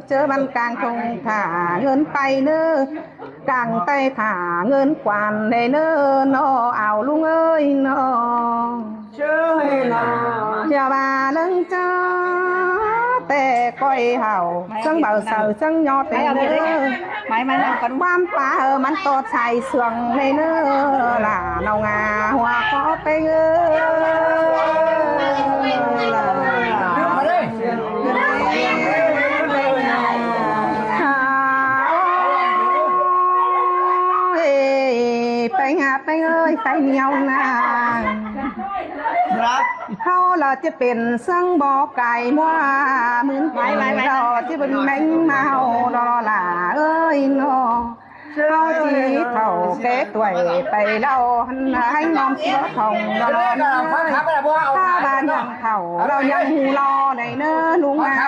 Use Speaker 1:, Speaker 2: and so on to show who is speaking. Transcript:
Speaker 1: เจอมันกลางทงถ่าเงินไปเน้อกลางไปถ่าเงินกวานได้เน้อน้อเอาลุงเอ้ยน้อ
Speaker 2: เชื่อให้น้อ
Speaker 1: อย่ามาเรื่องจ้าแต่ก้อยเห่าจังเบาเสาจังยอแต่เน้อไม่กันความป่ามันตอดใส่เสื่องในเน้อล่ะเนางาหัวก็ไปเอ้ไปหาไปเอ้ยไปเหนียวนาเขาเราจะเป็นสังบ่อไก่มัวมืนเราจะเป็นแมงเมารอล่ะเอ้ยน้อเขาจีเท่าแก่ตัวไปเล่าให้น้องเสียทองรอถ้าบ้านยังเท่าเรายังหูรอในเนื้อลุงงา